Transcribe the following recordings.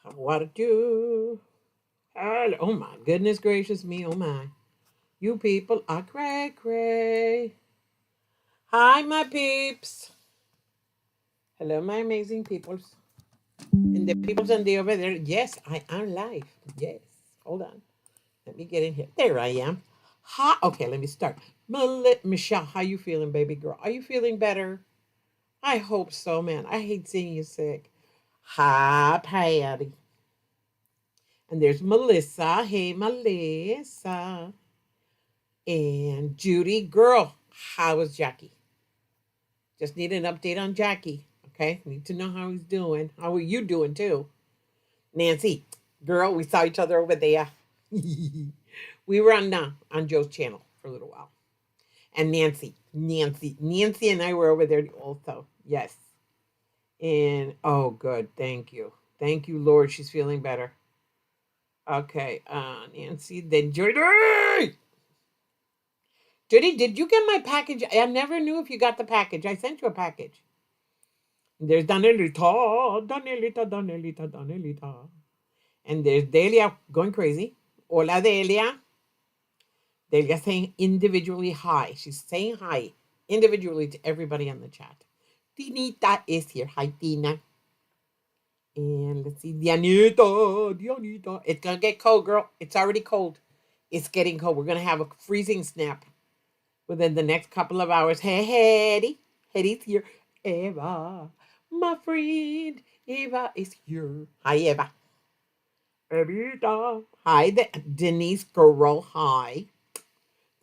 What to do? Oh my goodness gracious me, oh my. You people are cray cray. Hi, my peeps. Hello, my amazing peoples. And the peoples on the over there. Yes, I am live. Yes. Hold on. Let me get in here. There I am. Hi. Okay, let me start. Michelle, how you feeling, baby girl? Are you feeling better? I hope so, man. I hate seeing you sick. Hi, Patty. And there's Melissa. Hey, Melissa. And Judy, girl, how is Jackie? Just need an update on Jackie. Okay, need to know how he's doing. How are you doing too? Nancy, girl, we saw each other over there. We were on Joe's channel for a little while. And Nancy and I were over there also. Yes. And oh, good. Thank you, Lord. She's feeling better. Okay, Nancy, then Judy. Judy, did you get my package? I never knew if you got the package. I sent you a package. There's Danelita. And there's Delia going crazy. Hola, Delia. Delia saying individually hi. She's saying hi individually to everybody on the chat. Tinita is here. Hi, Tina. And let's see, Dianita. It's going to get cold, girl. It's already cold. It's getting cold. We're going to have a freezing snap within the next couple of hours. Hey, Hetty. Hetty's here. Eva, my friend. Eva is here. Hi, Eva. Evita. Hi, Denise girl. Hi.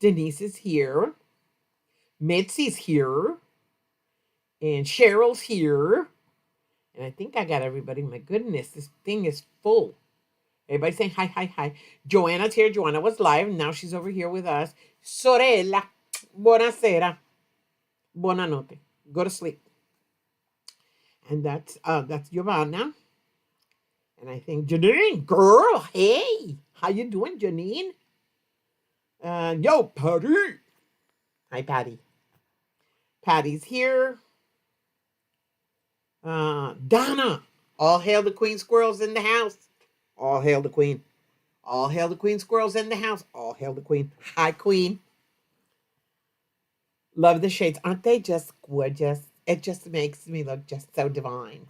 Denise is here. Mitzi's here. And Cheryl's here. And I think I got everybody. My goodness, this thing is full. Everybody saying hi, hi, hi. Joanna's here. Joanna was live. Now she's over here with us. Sorella. Buonasera. Buonanotte. Go to sleep. And that's Giovanna. And I think Janine, girl, hey, how you doing, Janine? Yo, Patty. Hi, Patty. Patty's here. Donna. All hail the queen squirrels in the house. All hail the queen. All hail the queen squirrels in the house. All hail the queen. Hi, queen. Love the shades. Aren't they just gorgeous? It just makes me look just so divine.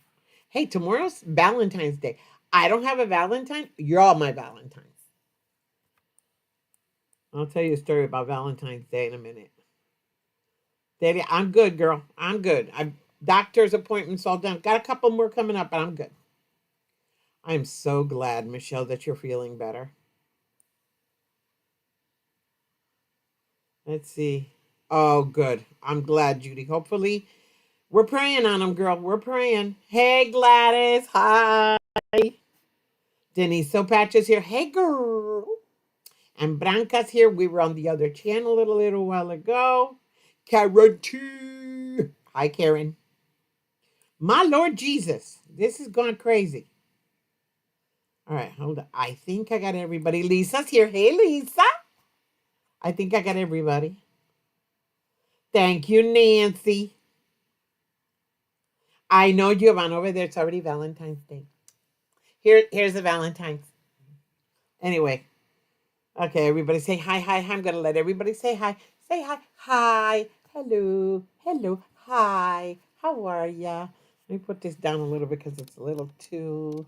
Hey, tomorrow's Valentine's Day. I don't have a Valentine. You're all my Valentines. I'll tell you a story about Valentine's Day in a minute. Daddy, I'm good, girl. I'm good. I've doctor's appointments all done. Got a couple more coming up, but I'm good. I'm so glad, Michelle, that you're feeling better. Let's see. Oh, good. I'm glad, Judy. Hopefully, we're praying on them, girl. We're praying. Hey, Gladys. Hi. Denise Sopatch is here. Hey, girl. And Branca's here. We were on the other channel a little while ago. Karen T. Hi, Karen. My Lord Jesus. This is going crazy. All right, hold on. I think I got everybody. Lisa's here. Hey, Lisa. I think I got everybody. Thank you, Nancy. I know Giovanna over there. It's already Valentine's Day. Here's the Valentine's. Anyway, okay, everybody say hi, hi, hi. I'm going to let everybody say hi. Say hi. Hi. Hello. Hello. Hi. How are ya? Let me put this down a little bit because it's a little too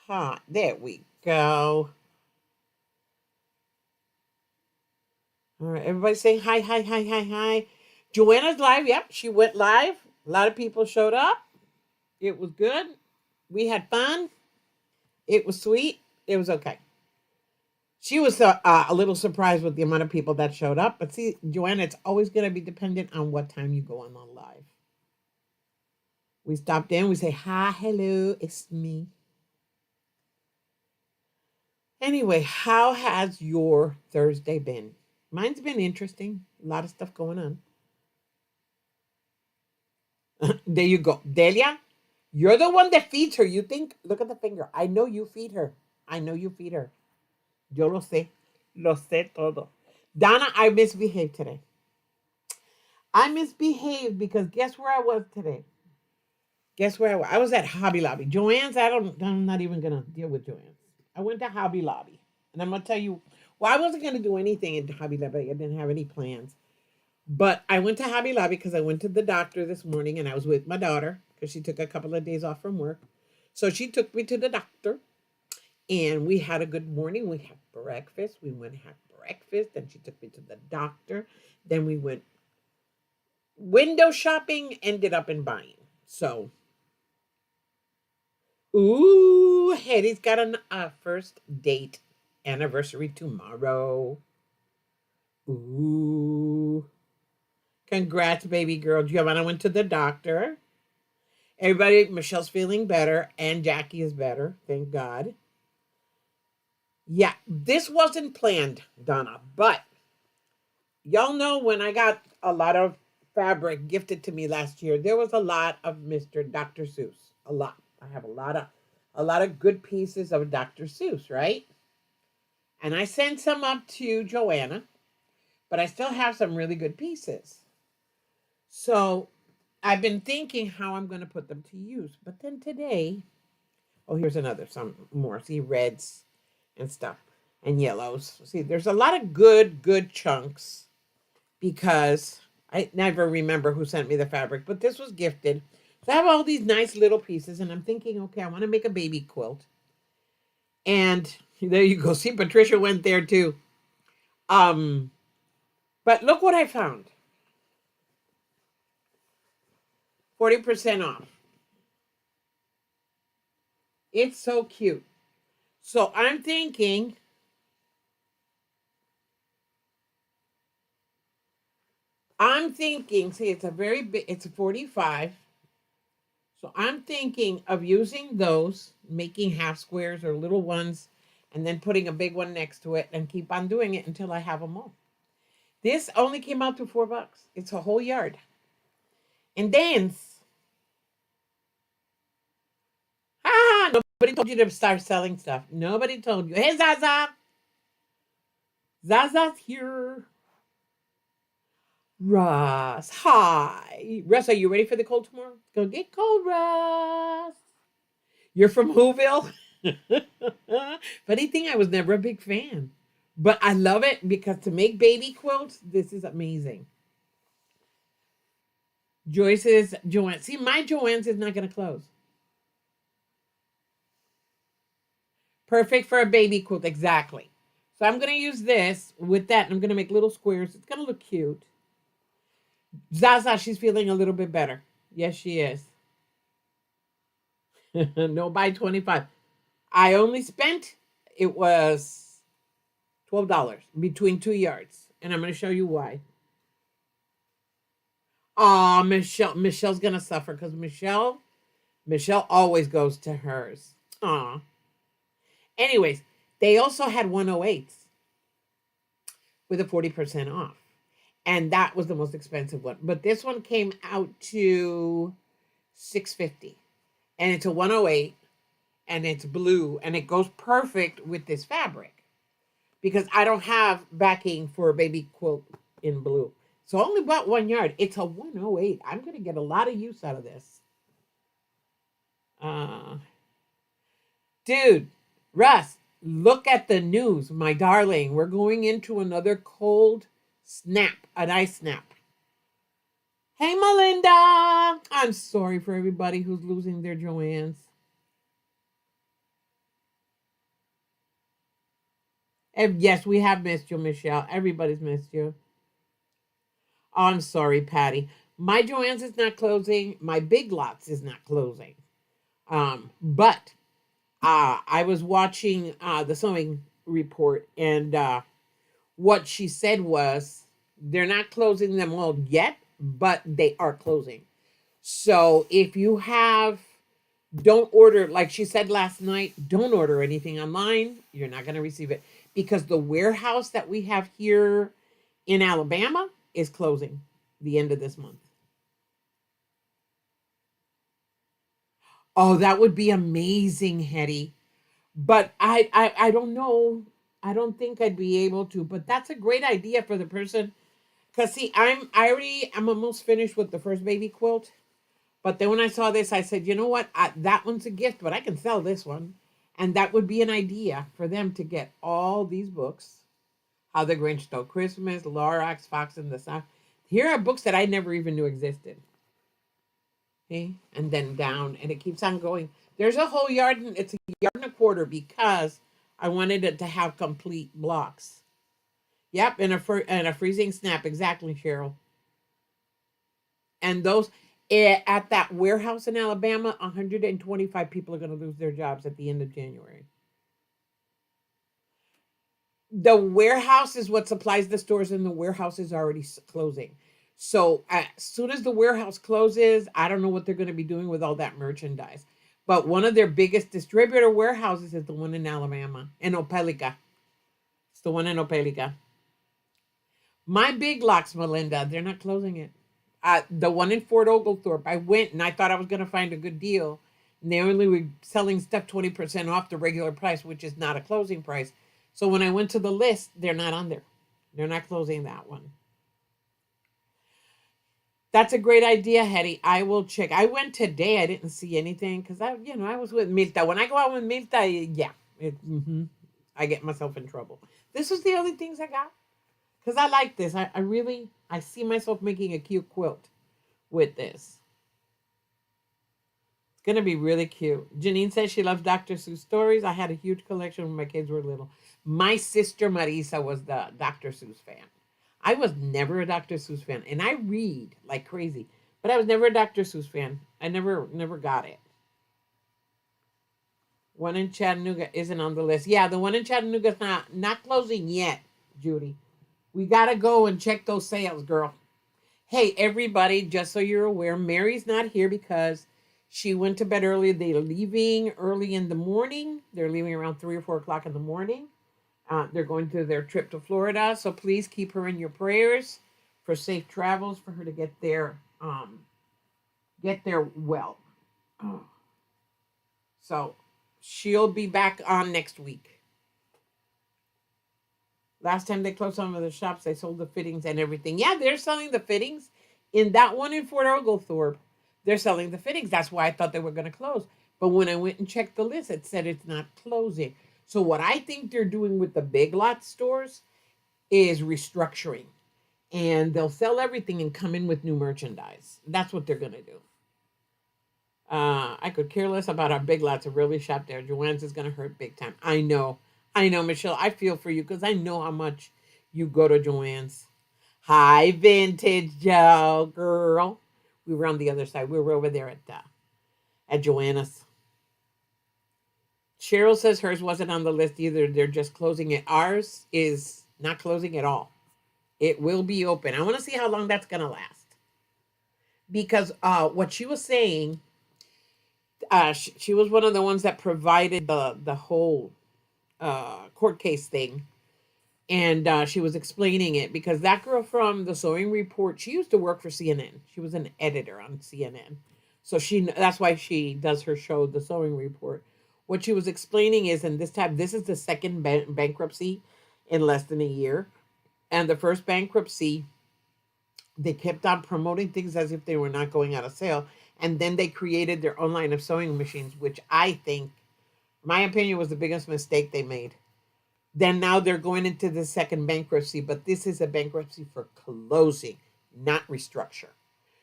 hot. There we go. All right, everybody saying hi, hi, hi, hi, hi. Joanna's live. Yep, she went live. A lot of people showed up. It was good. We had fun. It was sweet. It was okay. She was a little surprised with the amount of people that showed up. But see, Joanna, it's always going to be dependent on what time you go on live. We stopped in. We say, hi, hello, it's me. Anyway, how has your Thursday been? Mine's been interesting. A lot of stuff going on. There you go. Delia, you're the one that feeds her. You think, look at the finger. I know you feed her. I know you feed her. Yo lo sé. Lo sé todo. Donna, I misbehaved today. I misbehaved because guess where I was today? Guess where I was? I was at Hobby Lobby. Joann's, I'm not even going to deal with Joann's. I went to Hobby Lobby. And I'm going to tell you, well, I wasn't going to do anything in Hobby Lobby. I didn't have any plans. But I went to Hobby Lobby because I went to the doctor this morning and I was with my daughter because she took a couple of days off from work. So she took me to the doctor and we had a good morning. We had breakfast. We went and had breakfast. Then she took me to the doctor. Then we went window shopping, ended up in buying. So, ooh, Hetty's got a first date anniversary tomorrow. Ooh. Congrats, baby girl. Giovanna went to the doctor. Everybody, Michelle's feeling better, and Jackie is better. Thank God. Yeah, this wasn't planned, Donna, but y'all know when I got a lot of fabric gifted to me last year, there was a lot of Mr. Dr. Seuss. A lot. I have a lot of good pieces of Dr. Seuss, right? And I sent some up to Joanna, but I still have some really good pieces. So I've been thinking how I'm going to put them to use. But then today, oh, here's another, some more. See, reds and stuff and yellows. See, there's a lot of good chunks because I never remember who sent me the fabric, but this was gifted. So I have all these nice little pieces and I'm thinking, okay, I want to make a baby quilt. And there you go. See, Patricia went there too. Um, but look what I found. 40% off. It's so cute. So I'm thinking, see, it's a very big, it's a 45. So I'm thinking of using those, making half squares or little ones, and then putting a big one next to it and keep on doing it until I have them all. This only came out to $4. It's a whole yard. And dance. Ah, nobody told you to start selling stuff. Nobody told you. Hey, Zaza. Zaza's here. Russ, hi. Russ, are you ready for the cold tomorrow? It's gonna get cold, Russ. You're from Whoville? Funny thing, I was never a big fan. But I love it because to make baby quilts, this is amazing. Joyce's Joanne. See, my Joanne's is not gonna close. Perfect for a baby quilt, exactly. So I'm gonna use this with that, and I'm gonna make little squares. It's gonna look cute. Zaza, she's feeling a little bit better. Yes, she is. No, buy 25. I only spent, it was $12 between 2 yards. And I'm going to show you why. Oh, Michelle's going to suffer because Michelle always goes to hers. Aw. Anyways, they also had 108s with a 40% off. And that was the most expensive one. But this one came out to $650. And it's a 108 and it's blue and it goes perfect with this fabric because I don't have backing for a baby quilt in blue. So I only bought 1 yard. It's a 108. I'm going to get a lot of use out of this. Uh, Dude, Russ, look at the news, my darling. We're going into another cold snap, an ice snap. Hey, Melinda. I'm sorry for everybody who's losing their Joannes. And yes, we have missed you, Michelle. Everybody's missed you. Oh, I'm sorry, Patty. My Joann's is not closing. My Big Lots is not closing. But I was watching the sewing report, and what she said was they're not closing them all yet, but they are closing. So if you have, don't order, like she said last night, don't order anything online. You're not going to receive it because the warehouse that we have here in Alabama is closing the end of this month. Oh, that would be amazing, Hetty. But I don't know. I don't think I'd be able to. But that's a great idea for the person. Cause see, I'm almost finished with the first baby quilt. But then when I saw this, I said, you know what? That one's a gift, but I can sell this one. And that would be an idea for them to get all these books: How the Grinch Stole Christmas, Lorax, Fox in the South. Here are books that I never even knew existed. Okay? And then down, and it keeps on going. There's a whole yard, and it's a yard and a quarter because I wanted it to have complete blocks. Yep, and a freezing snap, exactly, Cheryl. And those at that warehouse in Alabama, 125 people are going to lose their jobs at the end of January. The warehouse is what supplies the stores, and the warehouse is already closing. So as soon as the warehouse closes, I don't know what they're going to be doing with all that merchandise. But one of their biggest distributor warehouses is the one in Alabama, in Opelika. It's the one in Opelika. My big locks, Melinda, they're not closing it. The one in Fort Oglethorpe, I went and I thought I was going to find a good deal. And they only were selling stuff 20% off the regular price, which is not a closing price. So when I went to the list, they're not on there. They're not closing that one. That's a great idea, Hetty. I will check. I went today. I didn't see anything because I was with Milta. When I go out with Milta, yeah, I get myself in trouble. This was the only things I got because I like this. I really, I see myself making a cute quilt with this. It's gonna be really cute. Janine says she loves Dr. Seuss stories. I had a huge collection when my kids were little. My sister Marisa was the Dr. Seuss fan. I was never a Dr. Seuss fan, and I read like crazy, but I was never a Dr. Seuss fan. I never got it. One in Chattanooga isn't on the list. Yeah, the one in Chattanooga's not closing yet, Judy. We gotta go and check those sales, girl. Hey, everybody, just so you're aware, Mary's not here because she went to bed early. They're leaving early in the morning. They're leaving around 3 or 4 o'clock in the morning. They're going to their trip to Florida, so please keep her in your prayers for safe travels for her to get there well. Oh. So she'll be back on next week. Last time they closed some of the shops, they sold the fittings and everything. Yeah, they're selling the fittings in that one in Fort Oglethorpe. They're selling the fittings. That's why I thought they were going to close. But when I went and checked the list, it said it's not closing. So what I think they're doing with the Big Lot stores is restructuring. And they'll sell everything and come in with new merchandise. That's what they're going to do. I could care less about our Big Lots. I really shop there. Joanne's is going to hurt big time. I know, Michelle. I feel for you because I know how much you go to Joanne's. Hi, Vintage Joe, girl. We were on the other side. We were over there at Joanna's. Cheryl says hers wasn't on the list either. They're just closing it. Ours is not closing at all. It will be open. I want to see how long that's going to last. Because what she was saying, she was one of the ones that provided the whole court case thing. And she was explaining it because that girl from the Sewing Report, she used to work for CNN. She was an editor on CNN. So that's why she does her show, The Sewing Report. What she was explaining is, and this is the second bankruptcy in less than a year. And the first bankruptcy, they kept on promoting things as if they were not going out of sale. And then they created their own line of sewing machines, which I think, my opinion, was the biggest mistake they made. Then now they're going into the second bankruptcy, but this is a bankruptcy for closing, not restructure.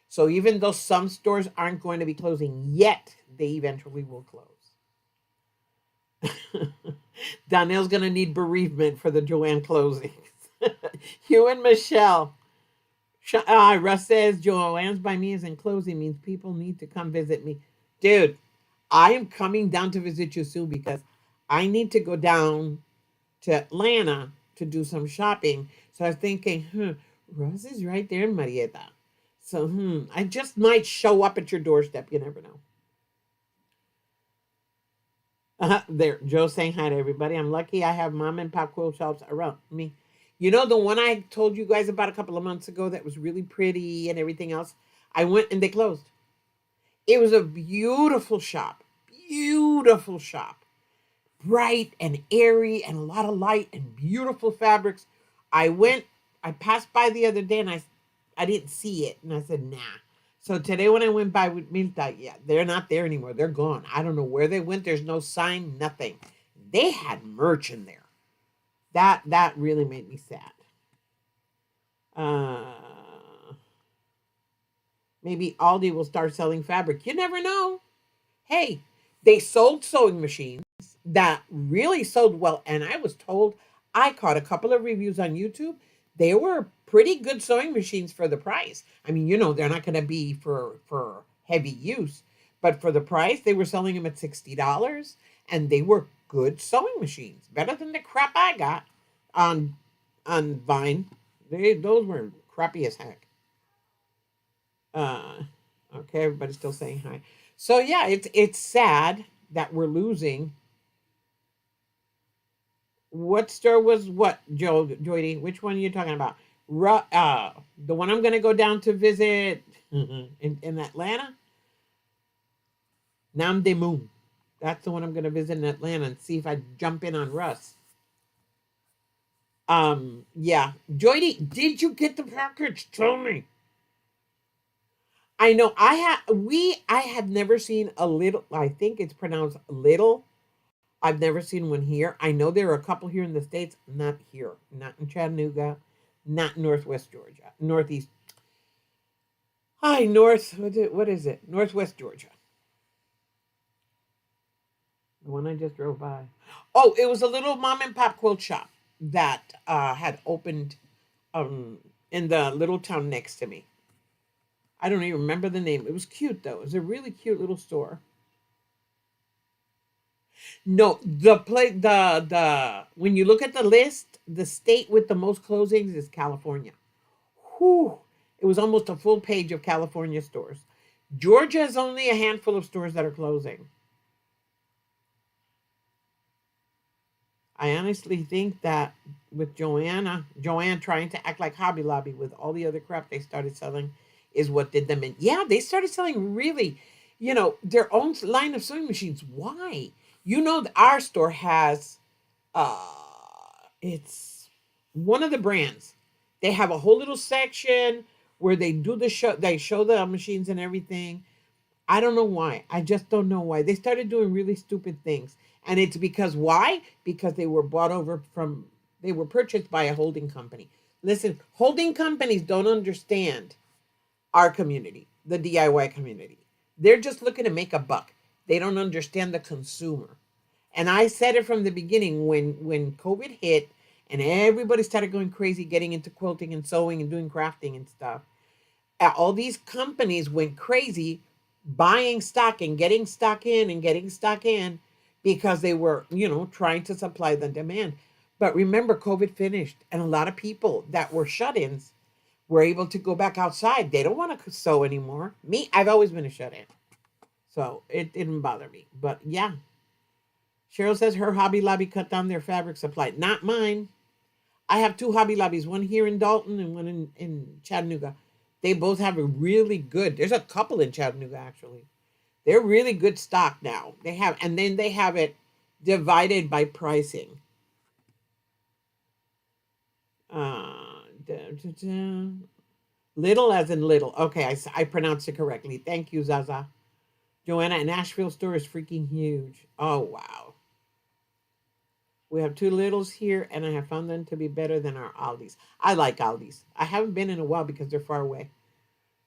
So even though some stores aren't going to be closing yet, they eventually will close. Donnell's going to need bereavement for the Joanne closings. Hugh and Michelle. Russ says Joanne's by me isn't closing, means people need to come visit me. Dude, I am coming down to visit you soon because I need to go down to Atlanta to do some shopping. So I was thinking, Russ is right there in Marietta. So, I just might show up at your doorstep. You never know. There, Joe saying hi to everybody. I'm lucky I have mom and pop quilt shops around me. You know, the one I told you guys about a couple of months ago that was really pretty and everything else? I went and they closed. It was a beautiful shop. Beautiful shop. Bright and airy and a lot of light and beautiful fabrics. I passed by the other day and I didn't see it. And I said, nah. So today when I went by with Milta, yeah, they're not there anymore. They're gone. I don't know where they went. There's no sign, nothing. They had merch in there. That really made me sad. Uh, Maybe Aldi will start selling fabric. You never know. Hey, they sold sewing machines that really sold well. And I was told, I caught a couple of reviews on YouTube. They were pretty good sewing machines for the price. I mean, they're not going to be for heavy use, but for the price, they were selling them at $60, and they were good sewing machines, better than the crap I got on Vine. Those were crappy as heck. Uh, okay, everybody's still saying hi. So yeah, it's sad that we're losing. What store was what, Joy? Which one are you talking about? The one I'm gonna go down to visit in Atlanta, Nam de Moon. That's the one I'm gonna visit in Atlanta and see if I jump in on Russ. Yeah, Joy, did you get the package? Tell me. I know I have never seen a little. I think it's pronounced little. I've never seen one here. I know there are a couple here in the States, not here, not in Chattanooga, not Northwest Georgia, Northeast. Hi, North. What is it? Northwest Georgia. The one I just drove by. Oh, it was a little mom and pop quilt shop that had opened um, in the little town next to me. I don't even remember the name. It was cute though. It was a really cute little store. No, the when you look at the list, the state with the most closings is California. Whew, it was almost a full page of California stores. Georgia is only a handful of stores that are closing. I honestly think that with Joanne trying to act like Hobby Lobby with all the other crap they started selling is what did them in. Yeah, they started selling really, their own line of sewing machines. Why? Our store has uh it's one of the brands. They have a whole little section where they show the machines and everything. I don't know why. I just don't know why. They started doing really stupid things. And it's because why? Because they were purchased by a holding company. Listen, holding companies don't understand our community, the DIY community. They're just looking to make a buck. They don't understand the consumer. And I said it from the beginning when COVID hit and everybody started going crazy getting into quilting and sewing and doing crafting and stuff. All these companies went crazy buying stock and getting stock in and getting stock in because they were, trying to supply the demand. But remember, COVID finished, and a lot of people that were shut ins were able to go back outside. They don't want to sew anymore. Me, I've always been a shut in. So it didn't bother me. But yeah, Cheryl says her Hobby Lobby cut down their fabric supply. Not mine. I have two Hobby Lobbies, one here in Dalton and one in Chattanooga. They both have a really good, there's a couple in Chattanooga actually. They're really good stock now. And then they have it divided by pricing. Da, da, da. Little as in little. Okay, I pronounced it correctly. Thank you, Zaza. Joanna, an Asheville store is freaking huge. Oh, wow. We have two littles here, and I have found them to be better than our Aldis. I like Aldis. I haven't been in a while because they're far away.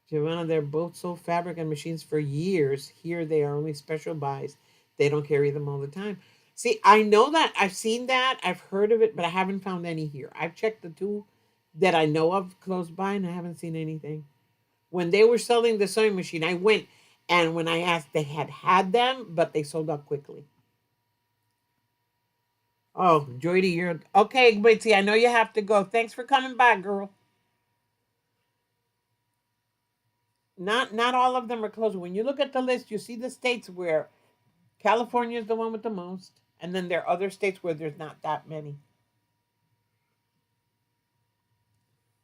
Joanna, they're both sold fabric and machines for years. Here they are only special buys. They don't carry them all the time. See, I know that. I've seen that. I've heard of it, but I haven't found any here. I've checked the two that I know of close by, and I haven't seen anything. When they were selling the sewing machine, I went, and when I asked, they had them, but they sold out quickly. Oh, Joy, you're okay. Wait, see, I know you have to go. Thanks for coming by, girl. Not all of them are closed. When you look at the list, you see the states where California is the one with the most, and then there are other states where there's not that many.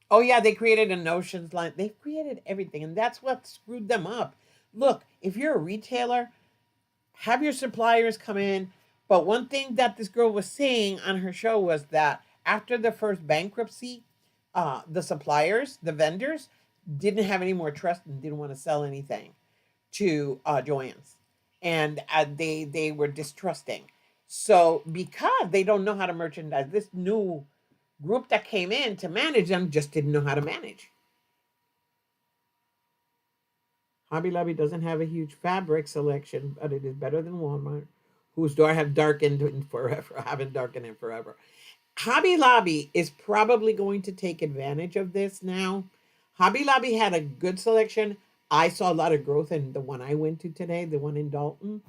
Oh yeah, they created a notions line. They've created everything, and that's what screwed them up. Look, if you're a retailer, have your suppliers come in. But one thing that this girl was saying on her show was that after the first bankruptcy, the suppliers, the vendors, didn't have any more trust and didn't want to sell anything to Joann's, and they were distrusting. So because they don't know how to merchandise, this new group that came in to manage them just didn't know how to manage. Hobby Lobby doesn't have a huge fabric selection, but it is better than Walmart, whose door have darkened in forever, haven't darkened in forever. Hobby Lobby is probably going to take advantage of this now. Hobby Lobby had a good selection. I saw a lot of growth in the one I went to today, the one in Dalton.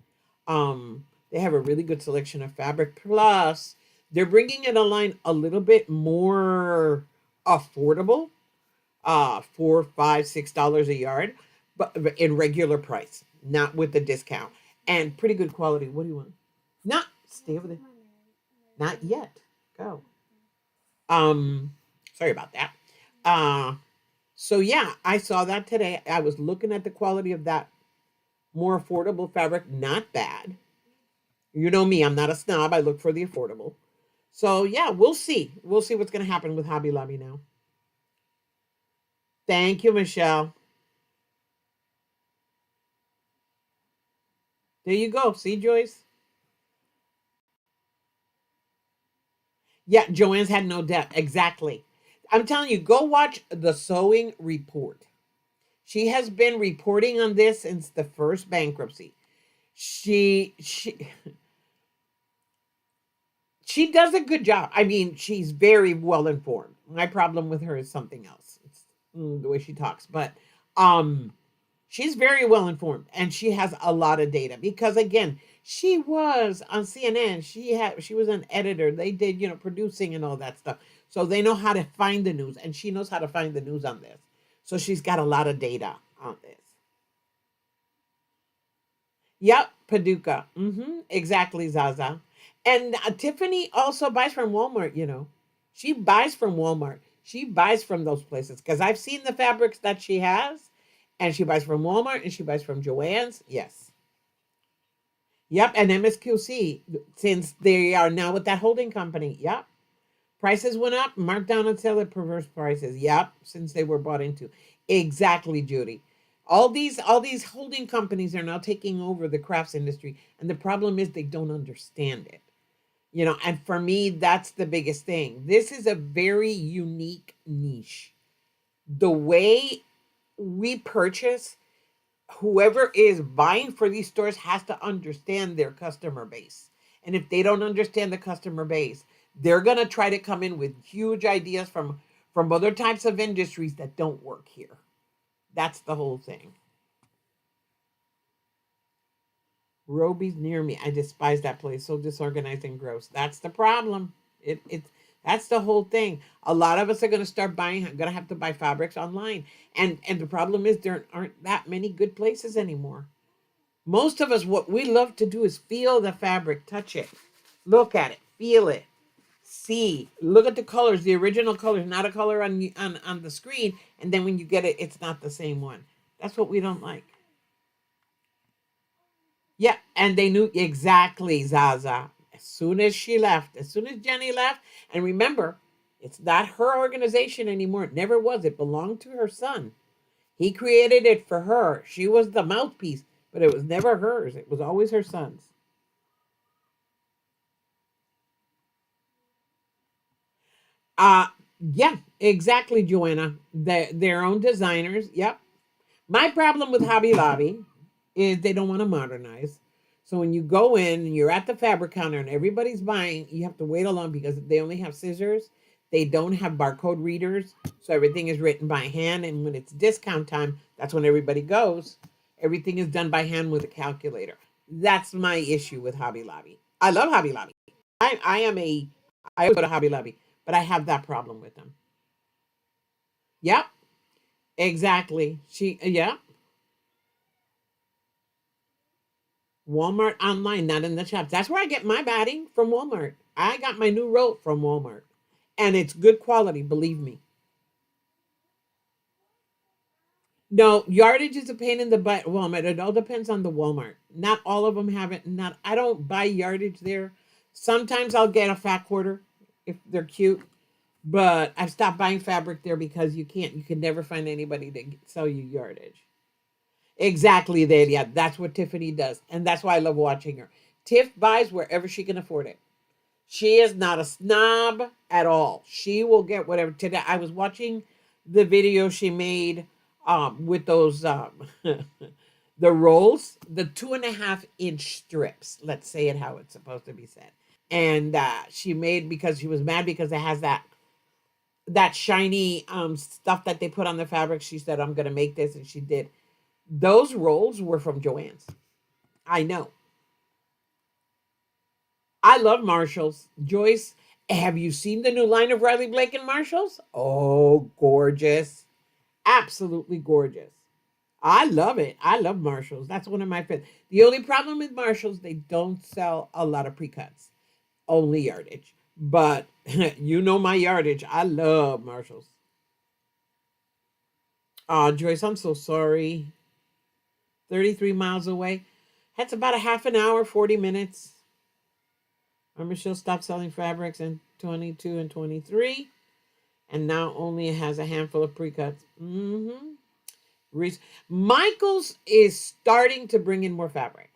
They have a really good selection of fabric. Plus, they're bringing in a line a little bit more affordable, $4, $5, $6 a yard, but in regular price, not with the discount, and pretty good quality. What do you want? Not stay over there. Not yet. Go. Um, Sorry about that. Uh, so yeah, I saw that today. I was looking at the quality of that more affordable fabric. Not bad. You know me, I'm not a snob. I look for the affordable. So yeah, we'll see. We'll see what's going to happen with Hobby Lobby now. Thank you, Michelle. There you go. See, Joyce? Yeah, Joanne's had no depth. Exactly. I'm telling you, go watch the sewing report. She has been reporting on this since the first bankruptcy. She she does a good job. I mean, she's very well informed. My problem with her is something else. It's the way she talks, but um she's very well informed and she has a lot of data because again, she was on CNN. She was an editor. They did, producing and all that stuff. So they know how to find the news and she knows how to find the news on this. So she's got a lot of data on this. Yep, Paducah. Exactly, Zaza. And Tiffany also buys from Walmart, She buys from Walmart. She buys from those places because I've seen the fabrics that she has, and she buys from Walmart and she buys from Joann's. Yes. Yep, and MSQC, since they are now with that holding company. Yep. Prices went up, marked down and sell at perverse prices. Yep, since they were bought into. Exactly, Judy. All these holding companies are now taking over the crafts industry, and the problem is they don't understand it. And for me, that's the biggest thing. This is a very unique niche. The way we purchase, whoever is buying for these stores has to understand their customer base. And if they don't understand the customer base, they're going to try to come in with huge ideas from other types of industries that don't work here. That's the whole thing. Roby's near me. I despise that place. So disorganized and gross. That's the problem. That's the whole thing. A lot of us are going to start buying. Going to have to buy fabrics online, and the problem is there aren't that many good places anymore. Most of us, what we love to do is feel the fabric, touch it, look at it, feel it, see, look at the colors, the original colors, not a color on the screen, and then when you get it, it's not the same one. That's what we don't like. Yeah, and they knew exactly, Zaza. As soon as Jenny left, and remember, it's not her organization anymore. It never was. It belonged to her son. He created it for her. She was the mouthpiece, but it was never hers. It was always her son's. Uh yeah, exactly, Joanna. Their own designers. Yep. My problem with Hobby Lobby is they don't want to modernize. So when you go in and you're at the fabric counter and everybody's buying, you have to wait along because they only have scissors. They don't have barcode readers. So everything is written by hand. And when it's discount time, that's when everybody goes. Everything is done by hand with a calculator. That's my issue with Hobby Lobby. I love Hobby Lobby. I always go to Hobby Lobby, but I have that problem with them. Yep, exactly. Yeah. Walmart online, not in the shops. That's where I get my batting from Walmart. I got my new rope from Walmart, and it's good quality. Believe me. No, yardage is a pain in the butt. Walmart. It all depends on the Walmart. Not all of them have it. Not. I don't buy yardage there. Sometimes I'll get a fat quarter if they're cute. But I've stopped buying fabric there because you can never find anybody to sell you yardage. Exactly there. Yeah, that's what Tiffany does. And that's why I love watching her. Tiff buys wherever she can afford it. She is not a snob at all. She will get whatever. Today I was watching the video she made with those the rolls, the 2.5 inch strips. Let's say it how it's supposed to be said. And she made because she was mad because it has that shiny stuff that they put on the fabric. She said, "I'm gonna make this," and she did. Those rolls were from Joann's. I know. I love Marshalls. Joyce, have you seen the new line of Riley Blake and Marshalls? Oh, gorgeous. Absolutely gorgeous. I love it. I love Marshalls. That's one of my favorites. The only problem with Marshalls, they don't sell a lot of pre-cuts, only yardage. But you know my yardage. I love Marshalls. Joyce, I'm so sorry. 33 miles away. That's about a half an hour, 40 minutes. Michelle stopped selling fabrics in 22 and 23, and now only has a handful of pre-cuts. Michaels is starting to bring in more fabric.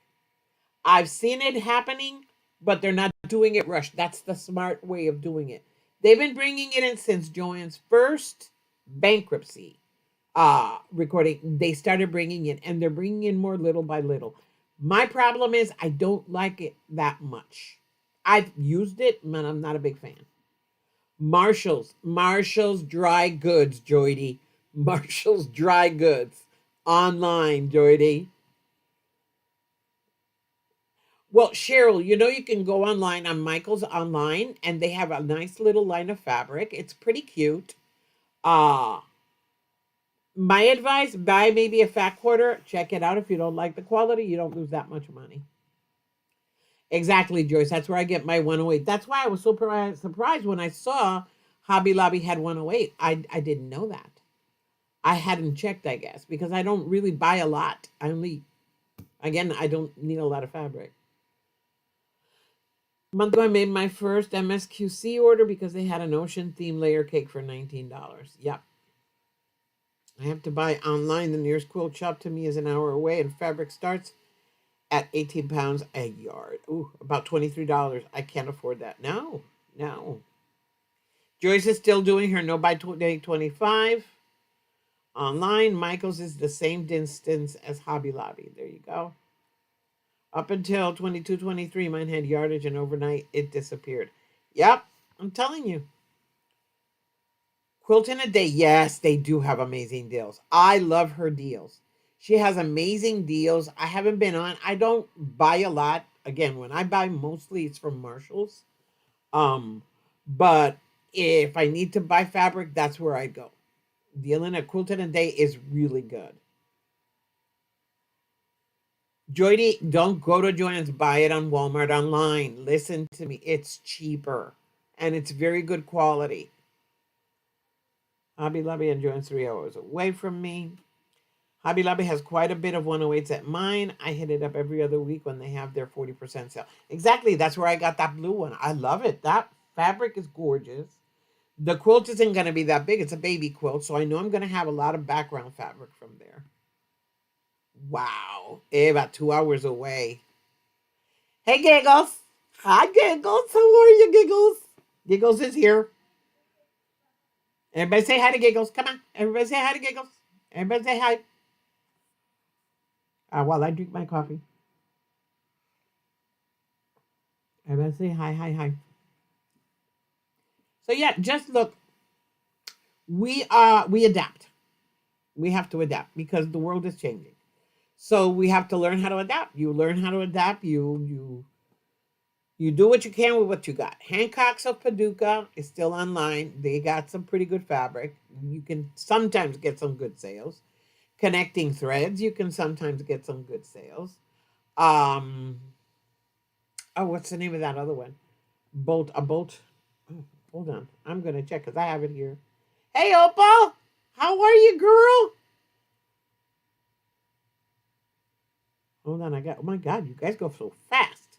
I've seen it happening, but they're not doing it rushed. That's the smart way of doing it. They've been bringing it in since Joann's first bankruptcy recording. They started bringing in, and they're bringing in more little by little. My problem is I don't like it that much. I've used it, but I'm not a big fan. Marshall's dry goods, Joydy. Marshall's dry goods online, Joydy. Well, Cheryl, you know you can go online on Michael's online, and they have a nice little line of fabric. It's pretty cute. Uh my advice: buy maybe a fat quarter. Check it out. If you don't like the quality, you don't lose that much money. Exactly, Joyce. That's where I get my 108. That's why I was so surprised when I saw Hobby Lobby had 108. I didn't know that. I hadn't checked, I guess, because I don't really buy a lot. I only, again, I don't need a lot of fabric. A month ago, I made my first MSQC order because they had an ocean theme layer cake for $19. Yep. I have to buy online. The nearest quilt shop to me is an hour away, and fabric starts at 18 pounds a yard. Ooh, about $23. I can't afford that. No, no. Joyce is still doing her no by day 25 online. Michael's is the same distance as Hobby Lobby. There you go. Up until 22, 23, mine had yardage, and overnight it disappeared. Yep, I'm telling you. Quilt in a Day. Yes, they do have amazing deals. I love her deals. She has amazing deals. I haven't been on. I don't buy a lot. Again, when I buy, mostly it's from Marshalls. Um, but if I need to buy fabric, that's where I go. Dealing at Quilted a Day is really good. Joydy, don't go to Joann's. Buy it on Walmart online. Listen to me. It's cheaper and it's very good quality. Hobby Lobby and Joann's 3 hours away from me. Hobby Lobby has quite a bit of 108s at mine. I hit it up every other week when they have their 40% sale. Exactly. That's where I got that blue one. I love it. That fabric is gorgeous. The quilt isn't going to be that big. It's a baby quilt, so I know I'm going to have a lot of background fabric from there. Wow. About 2 hours away. Hey, Giggles. Hi, Giggles. How are you, Giggles? Giggles is here. Everybody say hi to Giggles. Come on. Everybody say hi to Giggles. Everybody say hi. While I drink my coffee. Everybody say hi, hi, hi. So yeah, just look. We adapt. We have to adapt because the world is changing. So we have to learn how to adapt. You learn how to adapt. You do what you can with what you got. Hancock's of Paducah is still online. They got some pretty good fabric. You can sometimes get some good sales. Connecting Threads, you can sometimes get some good sales. Um, oh, what's the name of that other one? Bolt. Oh, hold on, I'm gonna check because I have it here. Hey, Opal, how are you, girl? Hold on, I got. Oh my God, you guys go so fast.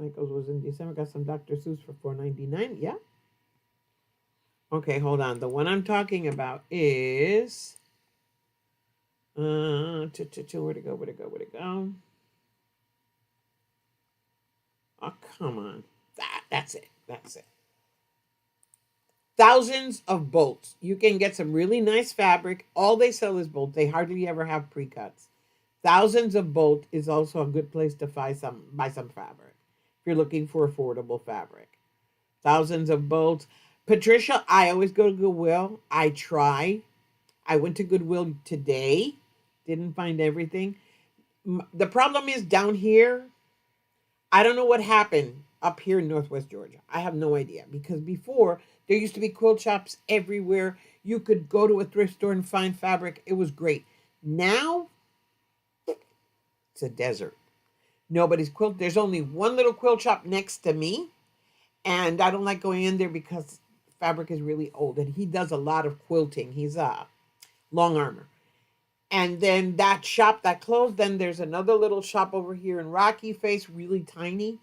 Michael's was in December. Got some Dr. Seuss for $4.99. Yeah. Okay, hold on. The one I'm talking about is where to go? Where to go? Where to go? Oh, come on. That's it. That's it. Thousands of bolts. You can get some really nice fabric. All they sell is bolts. They hardly ever have pre-cuts. Thousands of bolt is also a good place to buy some fabric if you're looking for affordable fabric. Thousands of bolts. Patricia, I always go to Goodwill. I try. I went to Goodwill today. Didn't find everything. The problem is down here, I don't know what happened up here in Northwest Georgia. I have no idea because before there used to be quilt shops everywhere. You could go to a thrift store and find fabric. It was great. Now it's a desert. Nobody's quilt. There's only one little quilt shop next to me, and I don't like going in there because fabric is really old, and he does a lot of quilting. He's long armor. And then that shop that closed. Then there's another little shop over here in Rocky Face, really tiny.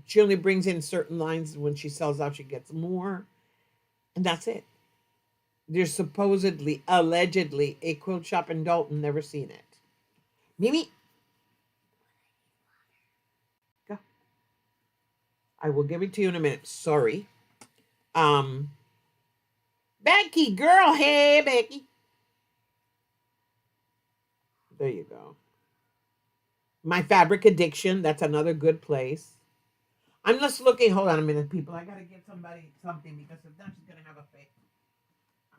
She only brings in certain lines. When she sells out, she gets more, and that's it. There's supposedly, allegedly, a quilt shop in Dalton. Never seen it. Mimi, go. I will give it to you in a minute. Sorry. Um, Becky, girl, hey Becky. There you go. My fabric addiction. That's another good place. I'm just looking. Hold on a minute, people. I gotta give somebody something because if not, she's gonna have a fit.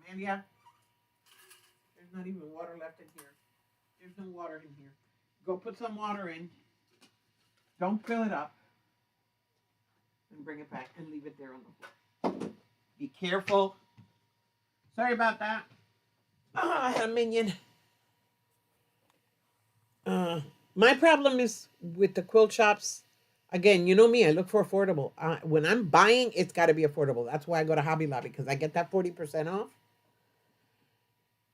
Amelia, there's not even water left in here. There's no water in here. Go put some water in. Don't fill it up. And bring it back and leave it there on the floor. Be careful. Sorry about that. Oh, I had a minion. My problem is with the quilt shops. Again, you know me, I look for affordable. When I'm buying, it's got to be affordable. That's why I go to Hobby Lobby because I get that 40% off.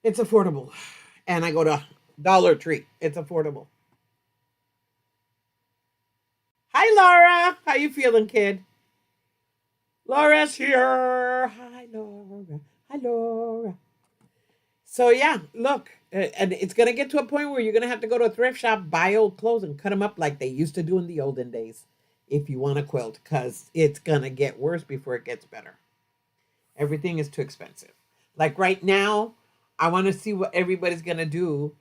It's affordable. And I go to Dollar Tree. It's affordable. Hi, Laura. How you feeling, kid? Laura's here. Hi, Laura. Hi, Laura. So yeah, look, and it's gonna get to a point where you're gonna have to go to a thrift shop, buy old clothes, and cut them up like they used to do in the olden days, if you want a quilt, because it's gonna get worse before it gets better. Everything is too expensive. Like right now, I want to see what everybody's gonna do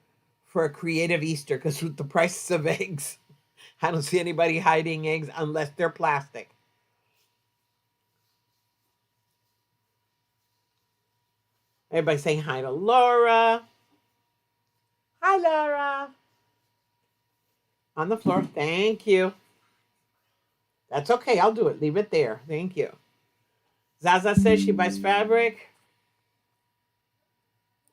for a creative Easter, because with the prices of eggs, I don't see anybody hiding eggs unless they're plastic. Everybody saying hi to Laura. Hi, Laura. On the floor. Thank you. That's okay. I'll do it. Leave it there. Thank you. Zaza says she buys fabric.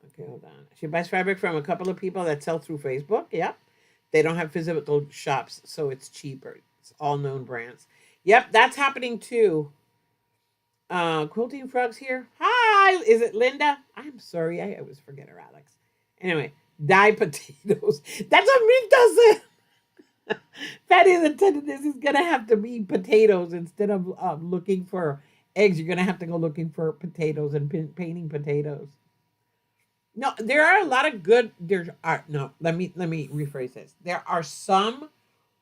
Okay, hold on. She buys fabric from a couple of people that sell through Facebook. Yep. They don't have physical shops, so it's cheaper. It's all known brands. Yep, that's happening too. Quilting Frogs here. Hi, is it Linda? I'm sorry, I always forget her, Alex. Anyway, dye potatoes. That's what Meat does it. Patty the tenderness is gonna have to be potatoes instead of looking for eggs. You're gonna have to go looking for potatoes and painting potatoes. No, there are a lot of good. There are no. Let me rephrase this. There are some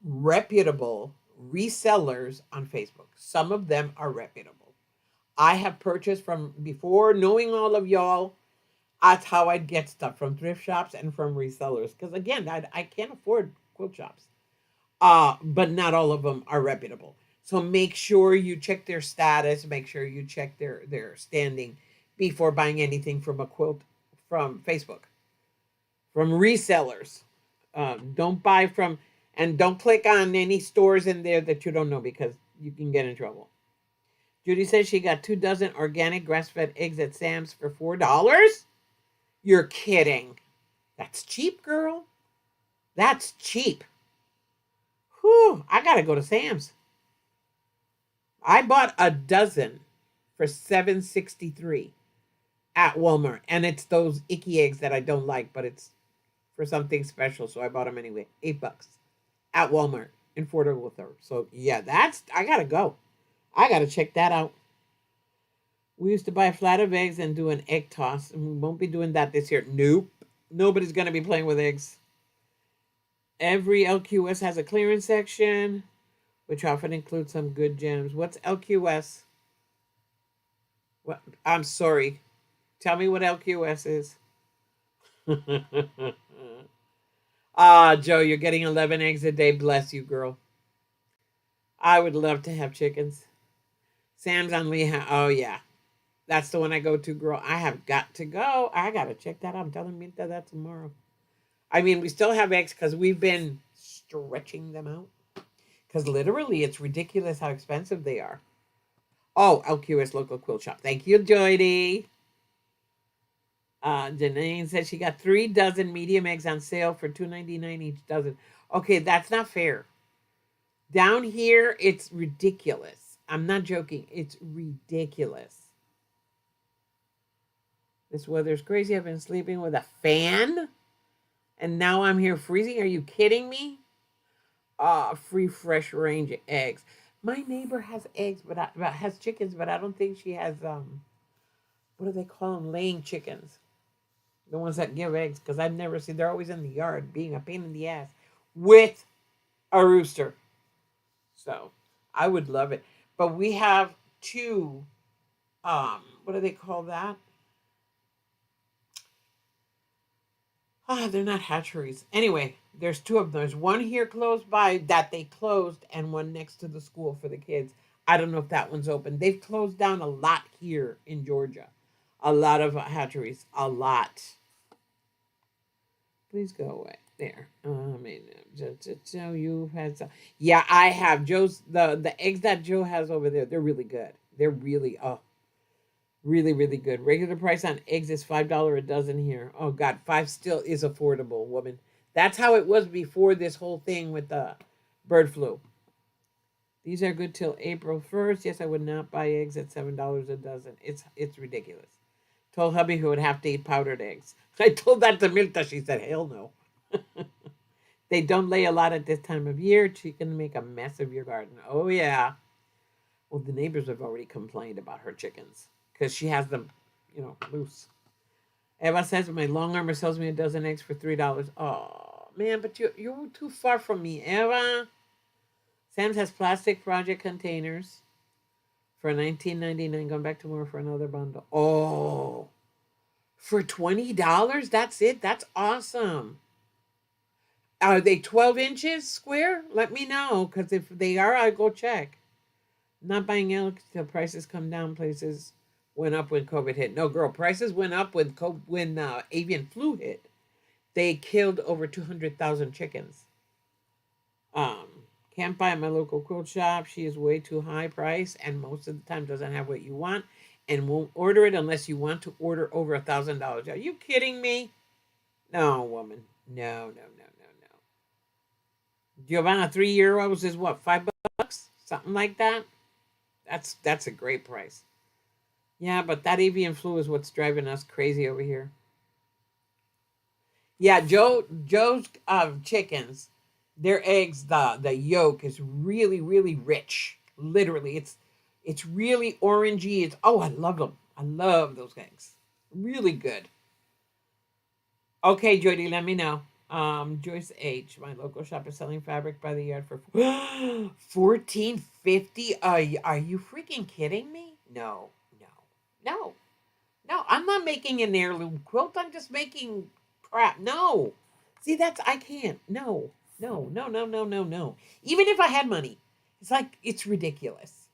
reputable resellers on Facebook. Some of them are reputable. I have purchased from before knowing all of y'all. That's how I'd get stuff from thrift shops and from resellers. Because again, I can't afford quilt shops. But not all of them are reputable. So make sure you check their status. Make sure you check their standing before buying anything from a quilt from Facebook, from resellers. Don't buy from and don't click on any stores in there that you don't know because you can get in trouble. Judy says she got 2 dozen organic grass-fed eggs at Sam's for $4. You're kidding. That's cheap, girl. That's cheap. Whew, I gotta go to Sam's. I bought a dozen for $7.63 at Walmart, and it's those icky eggs that I don't like, but it's for something special, so I bought them anyway. $8 at Walmart. in Fort Worth. So yeah, that's I gotta go. I gotta check that out. We used to buy a flat of eggs and do an egg toss, and we won't be doing that this year. Nope. Nobody's gonna be playing with eggs. Every LQS has a clearance section, which often includes some good gems. What's LQS? What? I'm sorry. Tell me what LQS is. Ah, Joe, you're getting 11 eggs a day. Bless you, girl. I would love to have chickens. Sam's on Lehigh. Oh, yeah. That's the one I go to, girl. I have got to go. I got to check that out. I'm telling Minta that tomorrow. I mean, we still have eggs because we've been stretching them out. Because literally, it's ridiculous how expensive they are. Oh, LQS local quilt shop. Thank you, Joydy. Janine said she got 3 dozen medium eggs on sale for $2.99 each dozen. Okay, that's not fair. Down here, it's ridiculous. I'm not joking. It's ridiculous. This weather's crazy. I've been sleeping with a fan, and now I'm here freezing. Are you kidding me? Free fresh range eggs. My neighbor has eggs, but has chickens, but I don't think she has what do they call them? Laying chickens. The ones that give eggs, because I've never seen. They're always in the yard, being a pain in the ass with a rooster. So I would love it. But we have 2. What do they call that? They're not hatcheries. Anyway, there's 2 of them. There's one here close by that they closed, and one next to the school for the kids. I don't know if that one's open. They've closed down a lot here in Georgia. A lot of hatcheries. A lot. Please go away. There. I mean, Joe, you've had some. Yeah, I have. Joe's the eggs that Joe has over there. They're really good. They're really really really good. Regular price on eggs is $5 a dozen here. Oh God, 5 still is affordable, woman. That's how it was before this whole thing with the bird flu. These are good till April 1st. Yes, I would not buy eggs at $7 a dozen. It's ridiculous. Told hubby who would have to eat powdered eggs. I told that to Milta. She said, hell no. They don't lay a lot at this time of year. She can make a mess of your garden. Oh, yeah. Well, the neighbors have already complained about her chickens because she has them, loose. Eva says my long armor sells me a dozen eggs for $3. Oh, man, but you're too far from me, Eva. Sam's has plastic project containers for $19.99. Going back tomorrow for another bundle. Oh, for $20? That's it? That's awesome. Are they 12 inches square? Let me know, because if they are, I'll go check. Not buying elk till prices come down. Places went up when COVID hit. No, girl, prices went up when avian flu hit. They killed over 200,000 chickens. Um, can't buy at my local quilt shop. She is way too high price, and most of the time doesn't have what you want, and won't order it unless you want to order over $1,000. Are you kidding me? No, woman. No, no, no, no, no. Giovanna, €3 is what, $5? Something like that. That's a great price. Yeah, but that avian flu is what's driving us crazy over here. Yeah, Joe's chickens, their eggs, the yolk is really really rich. Literally, it's really orangey. It's I love them. I love those eggs. Really good. Okay, Jody, let me know. Joyce H. My local shop is selling fabric by the yard for $14.50. Are you freaking kidding me? No, no, no, no. I'm not making an heirloom quilt. I'm just making crap. No, see I can't. No, no, no, no, no, no, no. Even if I had money, it's ridiculous.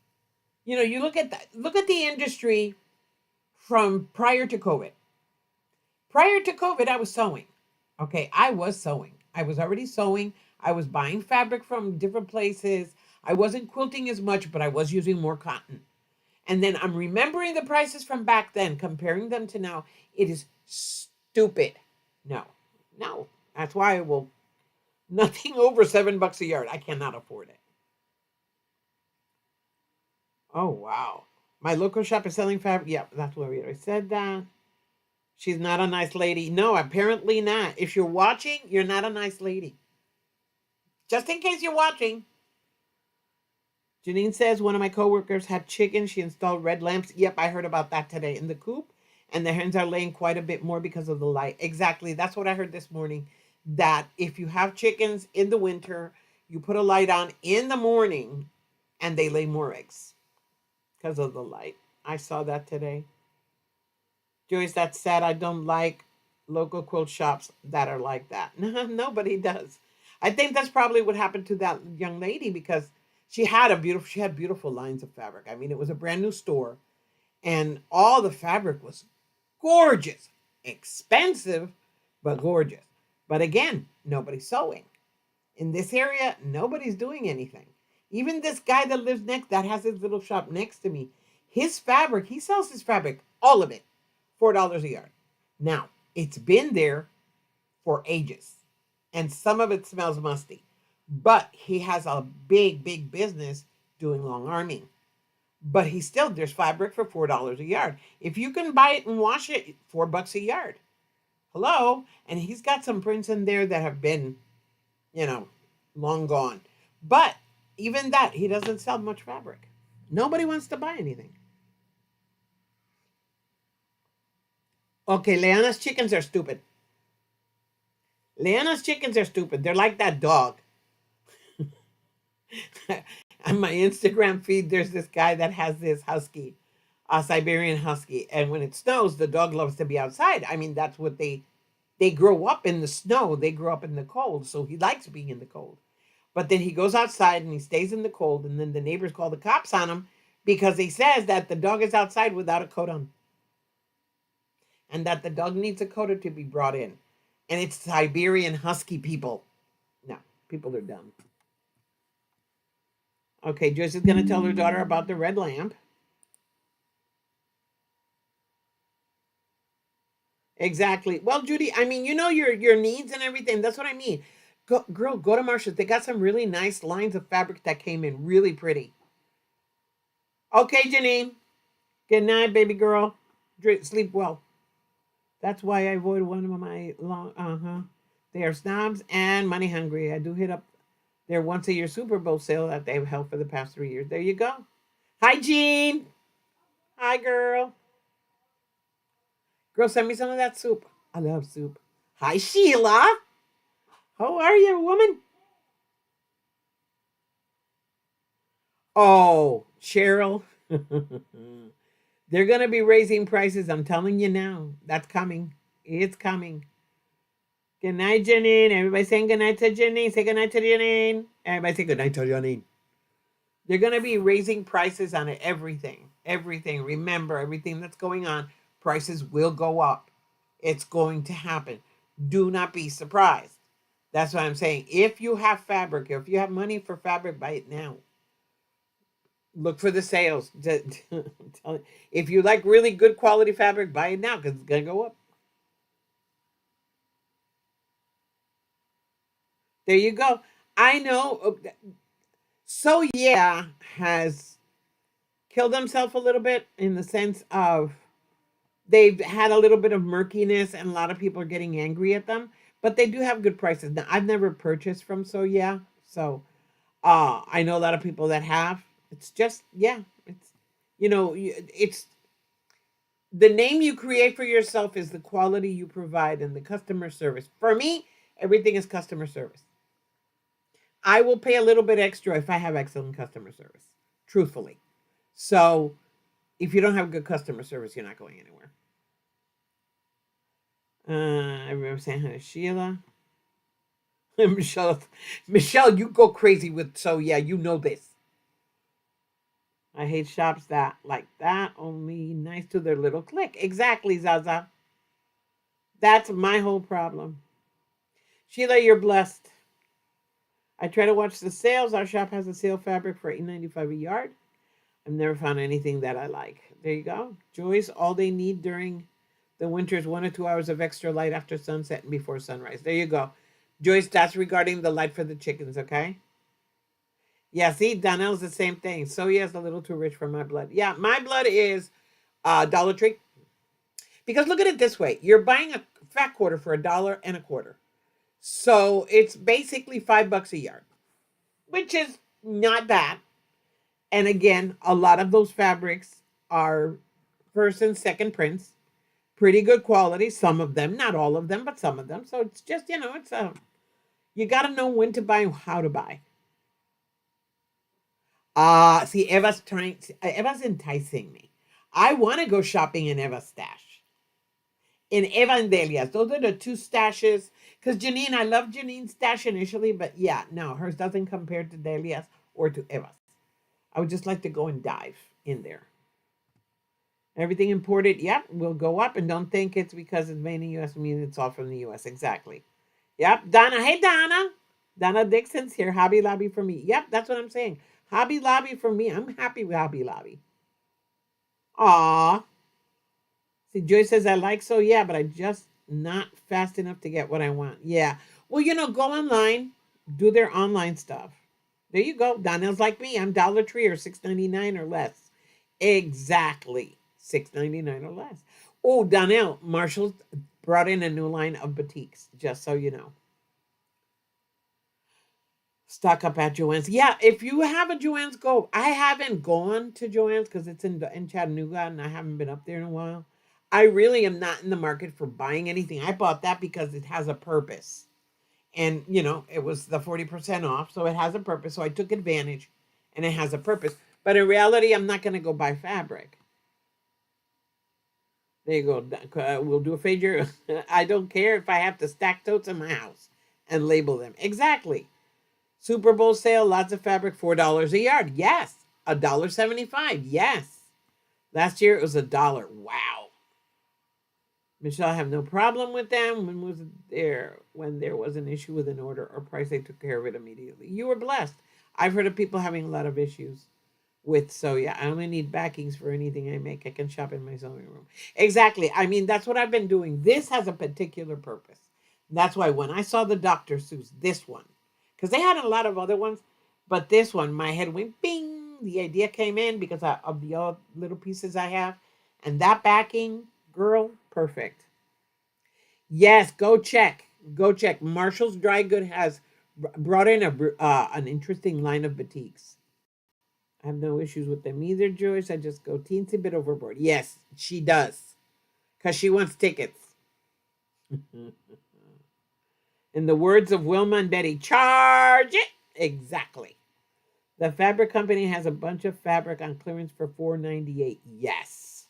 You look at that. Look at the industry from prior to COVID. Prior to COVID, I was sewing. Okay, I was sewing. I was already sewing. I was buying fabric from different places. I wasn't quilting as much, but I was using more cotton. And then I'm remembering the prices from back then, comparing them to now. It is stupid. No, no. That's why I will nothing over $7 a yard. I cannot afford it. Oh wow. My local shop is selling fabric. Yeah, that's what we already said that. She's not a nice lady. No, apparently not. If you're watching, you're not a nice lady. Just in case you're watching. Janine says one of my coworkers had chickens. She installed red lamps. Yep, I heard about that today in the coop. And the hens are laying quite a bit more because of the light. Exactly. That's what I heard this morning. That if you have chickens in the winter, you put a light on in the morning and they lay more eggs because of the light. I saw that today. Joyce, that's sad. I don't like local quilt shops that are like that. Nobody does. I think that's probably what happened to that young lady because she had beautiful lines of fabric. I mean, it was a brand new store and all the fabric was gorgeous, expensive, but gorgeous. But again, nobody's sewing. In this area, nobody's doing anything. Even this guy that lives next, that has his little shop next to me, his fabric, he sells his fabric, all of it, $4 a yard. Now, it's been there for ages, and some of it smells musty. But he has a big, big business doing long arming. But he still, there's fabric for $4 a yard. If you can buy it and wash it, $4 a yard. Hello? And he's got some prints in there that have been, you know, long gone. But even that, he doesn't sell much fabric. Nobody wants to buy anything. Okay, Leanna's chickens are stupid. Leanna's chickens are stupid. They're like that dog. On my Instagram feed, there's this guy that has this husky, a Siberian husky, and when it snows, the dog loves to be outside. I mean, that's what they grow up in the snow. They grow up in the cold, so he likes being in the cold. But then he goes outside and he stays in the cold, and then the neighbors call the cops on him because he says that the dog is outside without a coat on, and that the dog needs a coat to be brought in. And it's Siberian husky people. No, people are dumb. Okay, Joyce is going to tell her daughter about the red lamp. Exactly. Well, Judy, I mean, you know your needs and everything. That's what I mean. Girl, go to Marshalls. They got some really nice lines of fabric that came in really pretty. Okay, Janine. Good night, baby girl. Sleep well. That's why I avoid one of my long. They are snobs and money hungry. I do hit up their once a year Super Bowl sale that they've held for the past 3 years. There you go. Hi, Jean. Hi, girl. Girl, send me some of that soup. I love soup. Hi, Sheila. How are you, woman? Oh, Cheryl. They're going to be raising prices. I'm telling you now. That's coming. It's coming. Good night, Janine. Everybody saying good night to Janine. Say good night to Janine. Everybody say good night to Janine. They're going to be raising prices on everything. Everything. Remember, everything that's going on, prices will go up. It's going to happen. Do not be surprised. That's what I'm saying. If you have fabric, if you have money for fabric, buy it now. Look for the sales. If you like really good quality fabric, buy it now because it's going to go up. There you go. I know. So yeah, has killed himself a little bit in the sense of they've had a little bit of murkiness and a lot of people are getting angry at them, but they do have good prices. Now, I've never purchased from So Yeah, so I know a lot of people that have. It's just yeah, it's it's the name you create for yourself is the quality you provide and the customer service. For me, everything is customer service. I will pay a little bit extra if I have excellent customer service, truthfully. So if you don't have good customer service, you're not going anywhere. I remember saying hi to Sheila. Michelle, Michelle, you go crazy with So Yeah, you know this. I hate shops that like that, only nice to their little clique. Exactly, Zaza. That's my whole problem. Sheila, you're blessed. I try to watch the sales. Our shop has a sale fabric for $8.95 a yard. I've never found anything that I like. There you go. Joyce, all they need during the winter is 1 or 2 hours of extra light after sunset and before sunrise. There you go. Joyce, that's regarding the light for the chickens, okay? Yeah, see, Donnell's the same thing. So yes, a little too rich for my blood. Yeah, my blood is Dollar Tree. Because look at it this way. You're buying a fat quarter for $1.25. So it's basically $5 a yard. which is not bad. And again, a lot of those fabrics are first and second prints, pretty good quality. Some of them, not all of them, but some of them. So it's just, it's you got to know when to buy and how to buy. See, Eva's enticing me. I want to go shopping in Eva's stash. In Eva and Delia's. Those are the two stashes. Because Janine, I love Janine's stash initially, but yeah, no, hers doesn't compare to Delia's or to Eva's. I would just like to go and dive in there. Everything imported, yep, will go up. And don't think it's because it's made in the U.S. means it's all from the U.S. Exactly. Yep. Donna, hey, Donna. Donna Dixon's here. Hobby Lobby for me. Yep, that's what I'm saying. Hobby Lobby for me. I'm happy with Hobby Lobby. Aw. See, Joy says, I like so, yeah, but I just not fast enough to get what I want. Yeah. Well, go online, do their online stuff. There you go. Donnell's like me. I'm Dollar Tree or $6.99 or less. Exactly. $6.99 or less. Oh, Donnell, Marshall brought in a new line of boutiques, just so you know. Stock up at Joann's. Yeah, if you have a Joann's, go. I haven't gone to Joann's because it's in Chattanooga and I haven't been up there in a while. I really am not in the market for buying anything. I bought that because it has a purpose. And, it was the 40% off, so it has a purpose. So I took advantage and it has a purpose. But in reality, I'm not going to go buy fabric. There you go. We'll do a favor. I don't care if I have to stack totes in my house and label them. Exactly. Super Bowl sale, lots of fabric, $4 a yard. Yes. $1.75. Yes. Last year it was $1. Wow. Michelle, I have no problem with them. When there was an issue with an order or price, they took care of it immediately. You were blessed. I've heard of people having a lot of issues with, so yeah, I only need backings for anything I make. I can shop in my sewing room. Exactly. I mean, that's what I've been doing. This has a particular purpose. That's why when I saw the Dr. Seuss, this one, because they had a lot of other ones, but this one, my head went bing. The idea came in because of the other little pieces I have. And that backing, girl, perfect. Yes, go check. Go check. Marshall's Dry Good has brought in an interesting line of boutiques. I have no issues with them either, Joyce. I just go teensy bit overboard. Yes, she does. Because she wants tickets. In the words of Wilma and Betty, charge it. Exactly. The fabric company has a bunch of fabric on clearance for $4.98. Yes.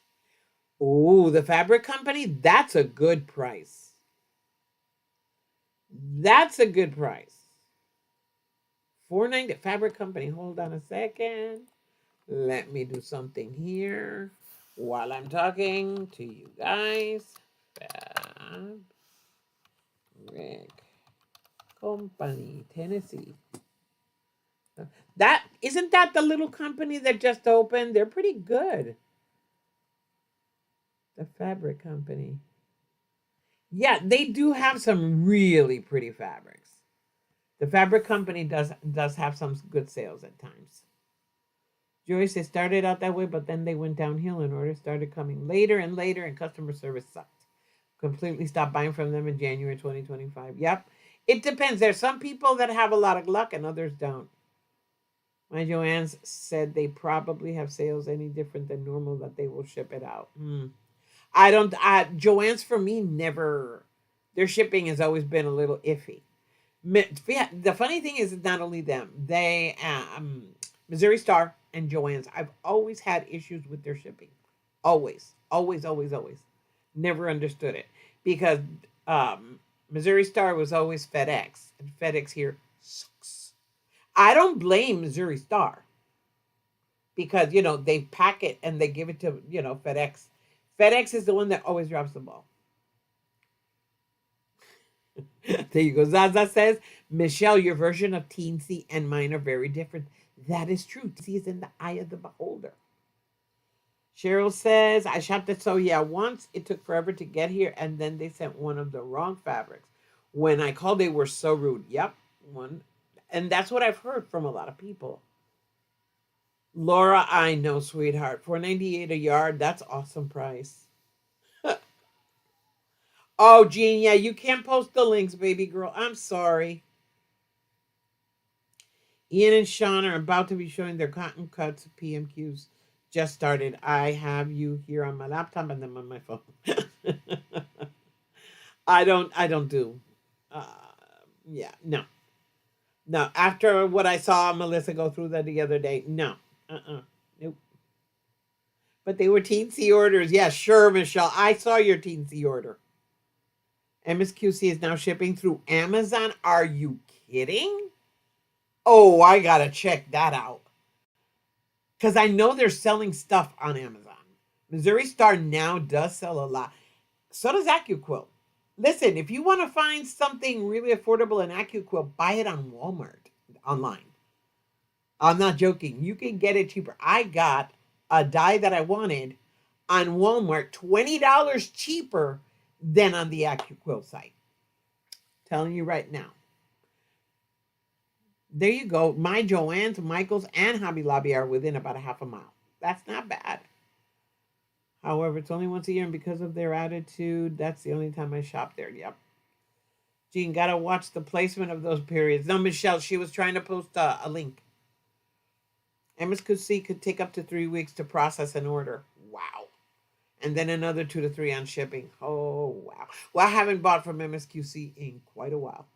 Oh, the fabric company, that's a good price. That's a good price. $4.90 fabric company. Hold on a second. Let me do something here while I'm talking to you guys. Fabric Company, Tennessee. That isn't that the little company that just opened? They're pretty good. The fabric company. Yeah, they do have some really pretty fabrics. The fabric company does have some good sales at times. Joyce, it started out that way, but then they went downhill and orders started coming later and later, and customer service sucked. Completely stopped buying from them in January 2025. Yep. It depends. There's some people that have a lot of luck and others don't. My Joann's said they probably have sales any different than normal that they will ship it out. I don't. Joann's for me never. Their shipping has always been a little iffy. Yeah, the funny thing is, it's not only them. They, Missouri Star and Joann's. I've always had issues with their shipping. Always, always, always, always. Never understood it because Missouri Star was always FedEx, and FedEx here sucks. I don't blame Missouri Star because they pack it and they give it to FedEx. FedEx is the one that always drops the ball. There you go. Zaza says, Michelle, your version of teensy and mine are very different. That is true. Teensy is in the eye of the beholder. Cheryl says, I shopped at So Yeah once. It took forever to get here, and then they sent one of the wrong fabrics. When I called, they were so rude. Yep. One. And that's what I've heard from a lot of people. Laura, I know, sweetheart. $4.98 a yard. That's awesome price. Oh, Jean, yeah, you can't post the links, baby girl. I'm sorry. Ian and Sean are about to be showing their cotton cuts PMQs. Just started. I have you here on my laptop and then on my phone. I don't do. Uh, yeah, no, no. After what I saw Melissa go through that the other day, no, nope. But they were teensy orders. Yeah, sure, Michelle. I saw your teensy order. MSQC is now shipping through Amazon. Are you kidding? Oh, I gotta check that out. Because I know they're selling stuff on Amazon. Missouri Star now does sell a lot. So does AccuQuilt. Listen, if you want to find something really affordable in AccuQuilt, buy it on Walmart online. I'm not joking. You can get it cheaper. I got a dye that I wanted on Walmart $20 cheaper than on the AccuQuilt site. Telling you right now. There you go. My Joann's, Michael's, and Hobby Lobby are within about a half a mile. That's not bad. However, it's only once a year, and because of their attitude, that's the only time I shop there. Yep. Jean, gotta watch the placement of those periods. No, Michelle, she was trying to post a link. MSQC could take up to 3 weeks to process an order. Wow. And then another 2 to 3 on shipping. Oh, wow. Well, I haven't bought from MSQC in quite a while.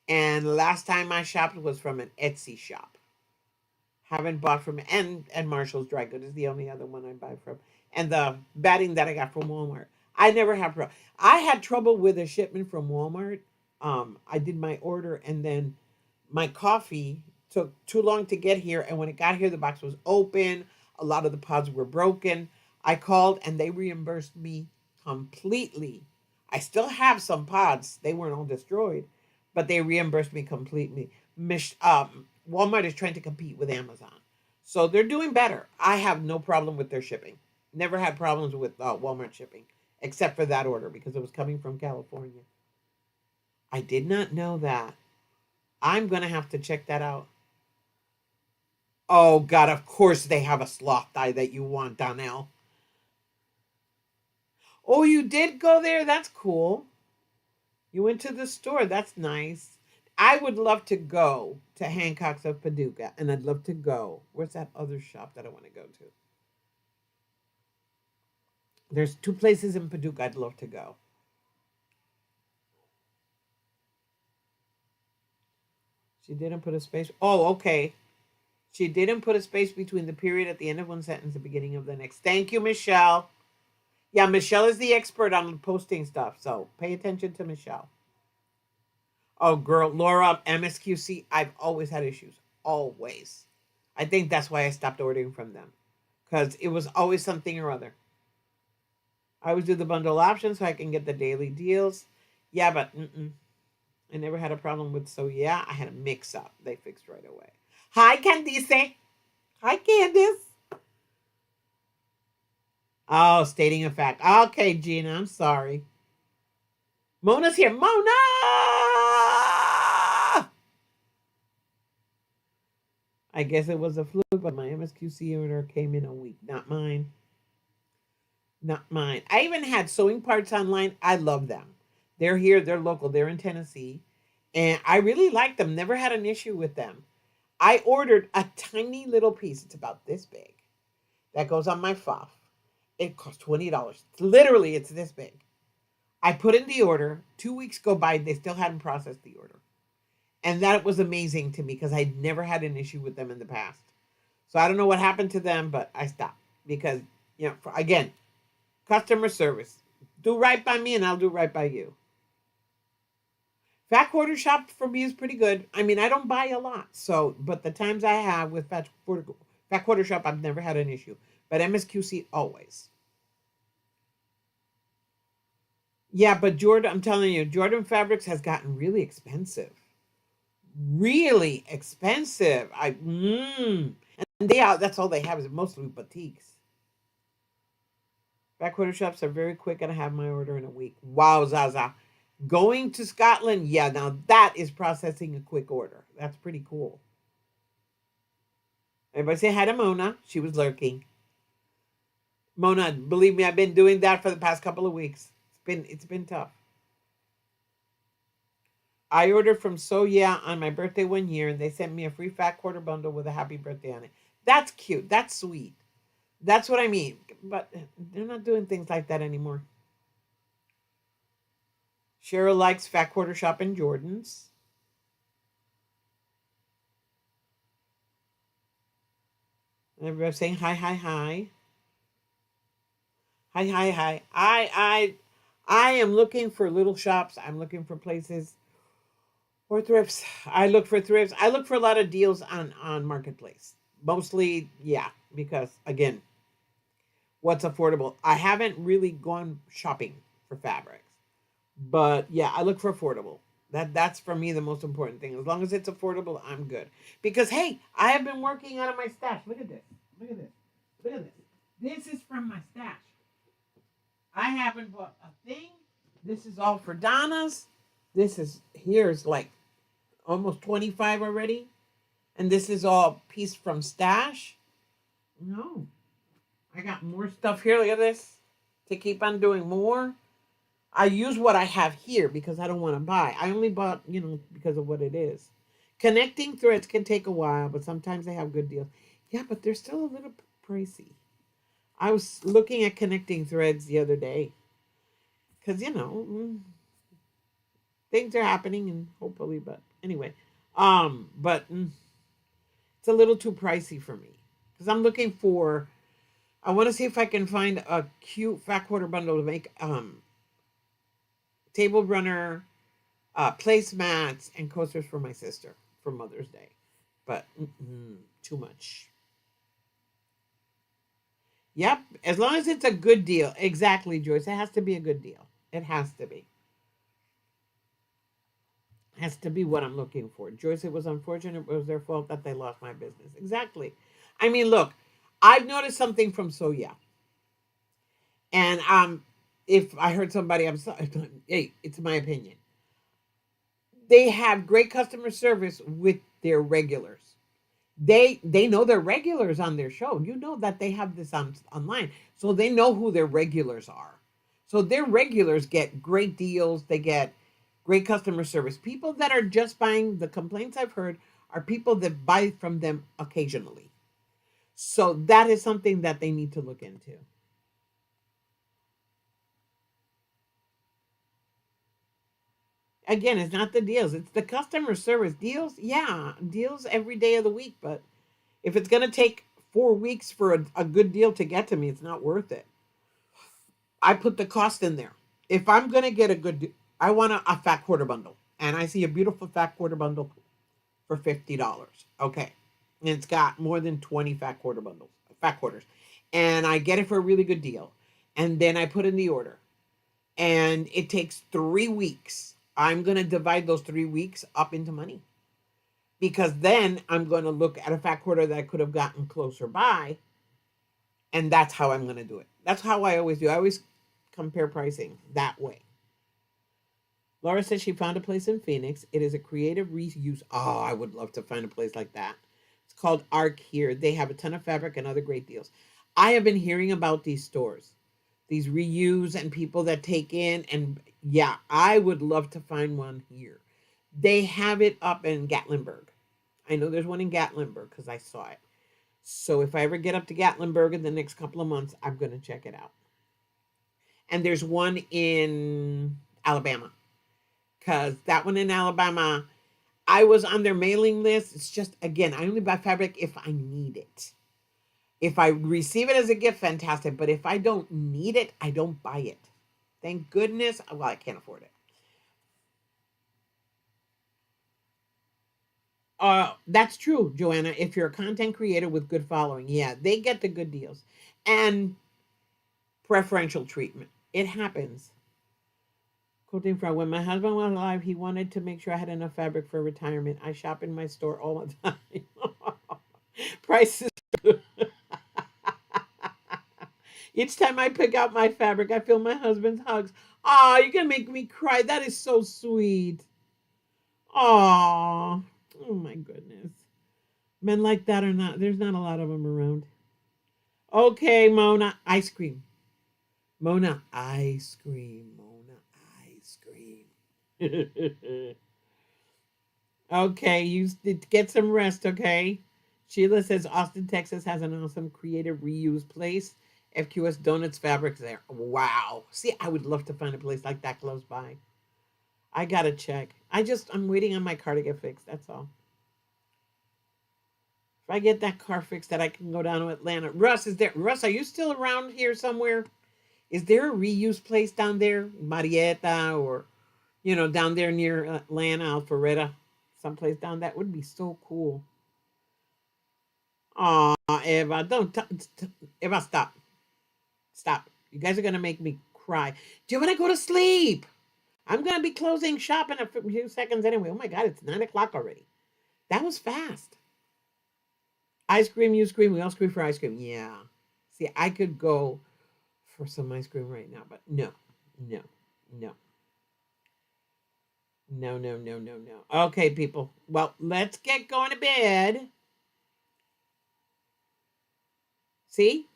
And last time I shopped was from an Etsy shop. Haven't bought from and Marshall's Dry Good is the only other one I buy from. And the batting that I got from Walmart. I never have trouble. I had trouble with a shipment from Walmart. I did my order and then my coffee took too long to get here. And when it got here, the box was open. A lot of the pods were broken. I called and they reimbursed me completely. I still have some pods. They weren't all destroyed, but they reimbursed me completely. Walmart is trying to compete with Amazon. So they're doing better. I have no problem with their shipping. Never had problems with Walmart shipping, except for that order because it was coming from California. I did not know that. I'm going to have to check that out. Oh, God, of course they have a sloth dye that you want, Donnell. Oh, you did go there? That's cool. You went to the store. That's nice. I would love to go to Hancock's of Paducah, and I'd love to go. Where's that other shop that I want to go to? There's 2 places in Paducah I'd love to go. She didn't put a space. Oh, okay. She didn't put a space between the period at the end of one sentence, the beginning of the next. Thank you, Michelle. Yeah, Michelle is the expert on posting stuff, so pay attention to Michelle. Oh, girl, Laura, MSQC, I've always had issues. Always. I think that's why I stopped ordering from them. Because it was always something or other. I always do the bundle option so I can get the daily deals. Yeah, but I never had a problem with, so yeah, I had a mix up. They fixed right away. Hi, Candice. Hi, Candice. Oh, stating a fact. Okay, Gina, I'm sorry. Mona's here. Mona! I guess it was a fluke, but my MSQC order came in a week. Not mine. Not mine. I even had sewing parts online. I love them. They're here. They're local. They're in Tennessee. And I really like them. Never had an issue with them. I ordered a tiny little piece. It's about this big. That goes on my FOF. It cost $20. Literally, it's this big. I put in the order. 2 weeks go by. They still hadn't processed the order. And that was amazing to me because I'd never had an issue with them in the past. So I don't know what happened to them, but I stopped because, again, customer service. Do right by me and I'll do right by you. Fat Quarter Shop for me is pretty good. I mean, I don't buy a lot. So, but the times I have with Fat Quarter Shop, I've never had an issue. But MSQC, always. Yeah, but Jordan, I'm telling you, Jordan Fabrics has gotten really expensive. Really expensive. And that's all they have is mostly boutiques. Fat Quarter Shops are very quick and I have my order in a week. Wow, Zaza. Going to Scotland, yeah, now that is processing a quick order. That's pretty cool. Everybody say hi to Mona. She was lurking. Mona, believe me, I've been doing that for the past couple of weeks. It's been tough. I ordered from So Yeah on my birthday one year, and they sent me a free fat quarter bundle with a happy birthday on it. That's cute. That's sweet. That's what I mean. But they're not doing things like that anymore. Cheryl likes fat quarter shop in Jordan's. Everybody's saying hi, hi, hi, hi, hi, hi. I am looking for little shops. I'm looking for places or thrifts. I look for thrifts. I look for a lot of deals on marketplace. Mostly, yeah, because again, what's affordable. I haven't really gone shopping for fabrics, but yeah, I look for affordable. That's for me the most important thing. As long as it's affordable, I'm good. Because hey, I have been working out of my stash. Look at this. Look at this. Look at this. This is from my stash. I haven't bought a thing. This is all for Donna's. This is here's like almost 25 already. And this is all piece from stash. No. I got more stuff here. Look at this. To keep on doing more. I use what I have here because I don't want to buy. I only bought, because of what it is. Connecting threads can take a while, but sometimes they have good deals. Yeah, but they're still a little pricey. I was looking at connecting threads the other day because, things are happening and hopefully, but anyway. But it's a little too pricey for me because I'm looking for, I want to see if I can find a cute fat quarter bundle to make table runner placemats and coasters for my sister for Mother's Day, but too much. Yep, as long as it's a good deal. Exactly, Joyce. It has to be a good deal. It has to be. It has to be what I'm looking for. Joyce, it was unfortunate. It was their fault that they lost my business. Exactly. I mean, look, I've noticed something from So Yeah, and if I heard somebody, I'm sorry. Hey, it's my opinion. They have great customer service with their regulars. They know their regulars on their show. You know that they have this on online, so they know who their regulars are. So their regulars get great deals. They get great customer service. People that are just buying, the complaints I've heard are people that buy from them occasionally. So that is something that they need to look into. Again, it's not the deals; it's the customer service. Deals, yeah, deals every day of the week. But if it's gonna take 4 weeks for a good deal to get to me, it's not worth it. I put the cost in there. If I'm gonna get a good, I want a fat quarter bundle, and I see a beautiful fat quarter bundle for $50. Okay, and it's got more than 20 fat quarters, and I get it for a really good deal, and then I put in the order, and it takes 3 weeks. I'm gonna divide those 3 weeks up into money because then I'm gonna look at a fat quarter that I could have gotten closer by, and that's how I'm gonna do it. That's how I always do. I always compare pricing that way. Laura says she found a place in Phoenix. It is a creative reuse. Oh, I would love to find a place like that. It's called Arc here. They have a ton of fabric and other great deals. I have been hearing about these stores, these reuse and people that take in. And yeah, I would love to find one here. They have it up in Gatlinburg. I know there's one in Gatlinburg because I saw it. So if I ever get up to Gatlinburg in the next couple of months, I'm going to check it out. And there's one in Alabama because that one in Alabama, I was on their mailing list. It's just, again, I only buy fabric if I need it. If I receive it as a gift, fantastic. But if I don't need it, I don't buy it. Thank goodness. Well, I can't afford it. That's true, Joanna. If you're a content creator with good following, yeah, they get the good deals and preferential treatment. It happens. Quoting from when my husband was alive, he wanted to make sure I had enough fabric for retirement. I shop in my store all the time. Prices. Each time I pick out my fabric, I feel my husband's hugs. Oh, you're gonna make me cry. That is so sweet. Oh, oh my goodness. Men like that are not. There's not a lot of them around. Okay, Mona, ice cream. Mona, ice cream. Mona, ice cream. Okay, you get some rest, okay? Sheila says Austin, Texas has an awesome creative reuse place. FQS Donuts Fabrics there. Wow. See, I would love to find a place like that close by. I gotta check. I'm waiting on my car to get fixed. That's all. If I get that car fixed, that I can go down to Atlanta. Russ, is there? Russ, are you still around here somewhere? Is there a reuse place down there, Marietta, or down there near Atlanta, Alpharetta, someplace down that would be so cool. Aw, Eva, don't Eva, stop, stop. You guys are gonna make me cry. Do you want to go to sleep? I'm gonna be closing shop in a few seconds anyway. Oh my God, it's 9 o'clock already. That was fast. Ice cream, you scream. We all scream for ice cream. Yeah. See, I could go for some ice cream right now, but no, no, no, no, no, no, no, no. Okay, people. Well, let's get going to bed. See,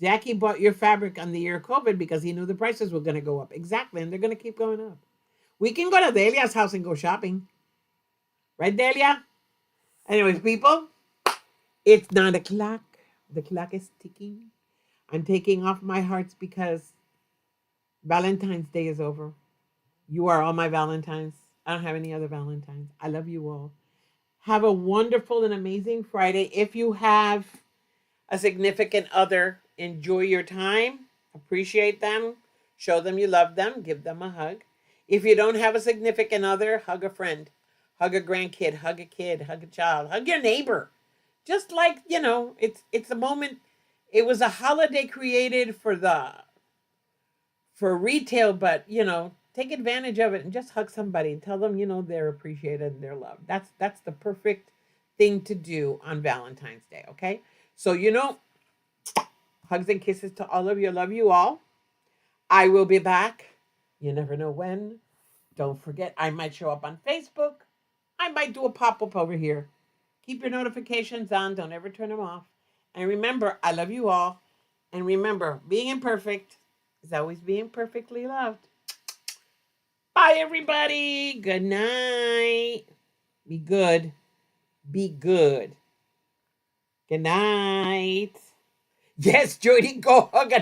Jackie bought your fabric on the year of COVID because he knew the prices were going to go up. Exactly, and they're going to keep going up. We can go to Delia's house and go shopping, right, Delia? Anyways, people, it's 9 o'clock. The clock is ticking. I'm taking off my hearts because Valentine's Day is over. You are all my Valentines. I don't have any other Valentines. I love you all. Have a wonderful and amazing Friday. If you have a significant other, enjoy your time, appreciate them, show them you love them, give them a hug. If you don't have a significant other, hug a friend, hug a grandkid, hug a kid, hug a child, hug your neighbor. Just like, it's a moment. It was a holiday created for retail, but take advantage of it and just hug somebody and tell them they're appreciated and they're loved. That's the perfect thing to do on Valentine's Day. Okay, so hugs and kisses to all of you. Love you all. I will be back. You never know when. Don't forget, I might show up on Facebook. I might do a pop up over here. Keep your notifications on. Don't ever turn them off. And remember, I love you all. And remember, being imperfect is always being perfectly loved. Bye, everybody. Good night. Be good. Be good. Good night. Yes, Jody, go hug a